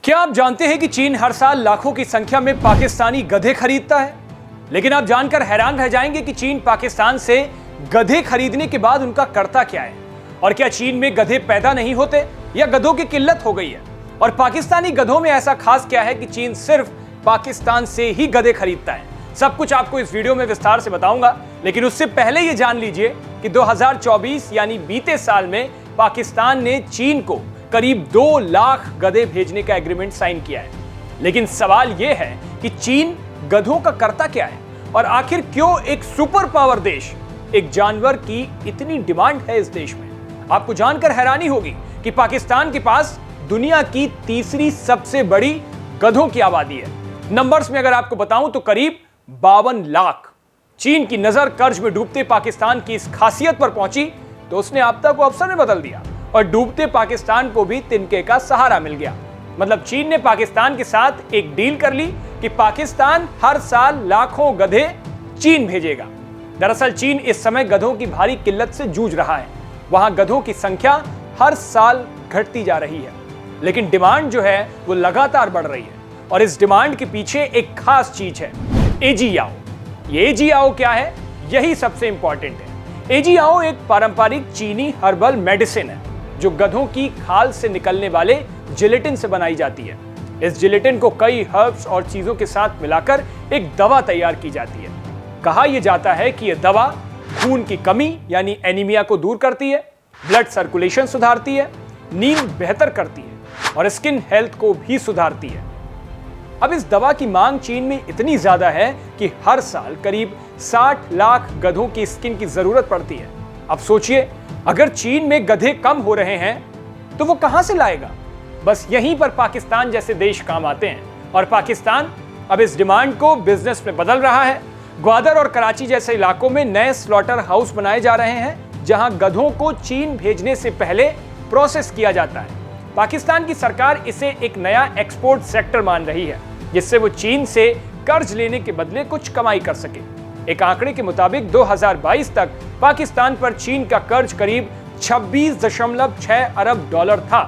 क्या आप जानते हैं कि चीन हर साल लाखों की संख्या में पाकिस्तानी गधे खरीदता है? लेकिन आप जानकर हैरान रह जाएंगे कि चीन पाकिस्तान से गधे खरीदने के बाद उनका करता क्या है। और क्या चीन में गधे पैदा नहीं होते या गधों की किल्लत हो गई है? और पाकिस्तानी गधों में ऐसा खास क्या है कि चीन सिर्फ पाकिस्तान से ही गधे खरीदता है? सब कुछ आपको इस वीडियो में विस्तार से बताऊंगा, लेकिन उससे पहले ये जान लीजिए कि 2024 यानी बीते साल में पाकिस्तान ने चीन को करीब 2 लाख गधे भेजने का एग्रीमेंट साइन किया है। लेकिन सवाल यह है कि चीन गधों का करता क्या है और आखिर क्यों एक सुपर पावर देश एक जानवर की इतनी डिमांड है इस देश में? आपको जानकर हैरानी होगी कि पाकिस्तान के पास दुनिया की तीसरी सबसे बड़ी गधों की आबादी है। नंबर्स में अगर आपको बताऊं तो करीब 52 लाख। चीन की नजर कर्ज में डूबते पाकिस्तान की इस खासियत पर पहुंची तो उसने आपदा को अवसर में बदल दिया और डूबते पाकिस्तान को भी तिनके का सहारा मिल गया। मतलब चीन ने पाकिस्तान के साथ एक डील कर ली कि पाकिस्तान हर साल लाखों गधे चीन भेजेगा। दरअसल चीन इस समय गधों की भारी किल्लत से जूझ रहा है। वहां गधों की संख्या हर साल घटती जा रही है, लेकिन डिमांड जो है वो लगातार बढ़ रही है। और इस डिमांड के पीछे एक खास चीज है, एजियाओ। ये एजियाओ क्या है, यही सबसे इंपॉर्टेंट है। एजियाओ एक पारंपरिक चीनी हर्बल मेडिसिन है जो गधों की खाल से निकलने वाले जिलेटिन से बनाई जाती है। इस जिलेटिन को कई हर्ब्स और चीजों के साथ मिलाकर एक दवा तैयार की जाती है। कहा यह जाता है कि यह दवा खून की कमी यानी एनीमिया को दूर करती है, ब्लड सर्कुलेशन सुधारती है, नींद बेहतर करती है और स्किन हेल्थ को भी सुधारती है। अब इस दवा की मांग चीन में इतनी ज्यादा है कि हर साल करीब 60 लाख गधों की स्किन की जरूरत पड़ती है। अब सोचिए, अगर चीन में गधे कम हो रहे हैं तो वो कहां से लाएगा? बस यहीं पर पाकिस्तान जैसे देश काम आते हैं और पाकिस्तान अब इस डिमांड को बिजनेस में बदल रहा है। ग्वादर और कराची जैसे इलाकों में नए स्लॉटर हाउस बनाए जा रहे हैं जहां गधों को चीन भेजने से पहले प्रोसेस किया जाता है। पाकिस्तान की सरकार इसे एक नया एक्सपोर्ट सेक्टर मान रही है जिससे वो चीन से कर्ज लेने के बदले कुछ कमाई कर सके। एक आंकड़े के मुताबिक 2022 तक पाकिस्तान पर चीन का कर्ज करीब 26.6 अरब डॉलर था।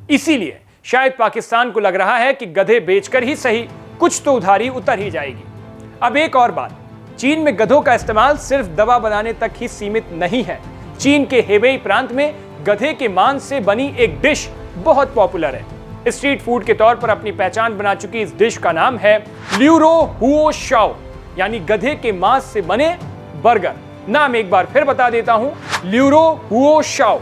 इसीलिए शायद पाकिस्तान को लग रहा है कि गधे बेचकर ही सही कुछ तो उधारी उतर ही जाएगी। अब एक और बात, चीन में गधों का इस्तेमाल सिर्फ दवा बनाने तक ही सीमित नहीं है। चीन के हेबेई प्रांत में गधे के मांस से बनी एक डिश बहुत पॉपुलर है। स्ट्रीट फूड के तौर पर अपनी पहचान बना चुकी इस डिश का नाम है ल्यूरो हुओ शाओ, यानी गधे के मांस से बने बर्गर। नाम एक बार फिर बता देता हूं, ल्यूरो हुओ शाओ।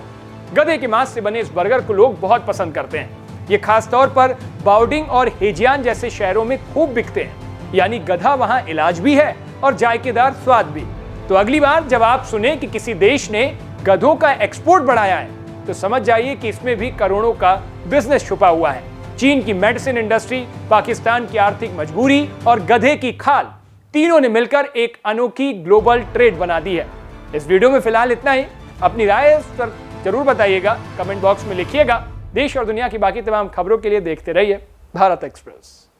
गधे के मांस से बने इस बर्गर को लोग बहुत पसंद करते हैं। ये खास तौर पर बाओडिंग और हेजियान जैसे शहरों में खूब बिकते हैं, यानी गधा वहां इलाज भी है और जायकेदार स्वाद भी। तो अगली बार जब आप सुने कि किसी देश ने गधों का एक्सपोर्ट बढ़ाया है तो समझ जाइए कि इसमें भी करोड़ों का बिजनेस छुपा हुआ है। चीन की मेडिसिन इंडस्ट्री, पाकिस्तान की आर्थिक मजबूरी और गधे की खाल, तीनों ने मिलकर एक अनोखी ग्लोबल ट्रेड बना दी है। इस वीडियो में फिलहाल इतना ही। अपनी राय इस पर जरूर बताइएगा, कमेंट बॉक्स में लिखिएगा। देश और दुनिया की बाकी तमाम खबरों के लिए देखते रहिए भारत एक्सप्रेस।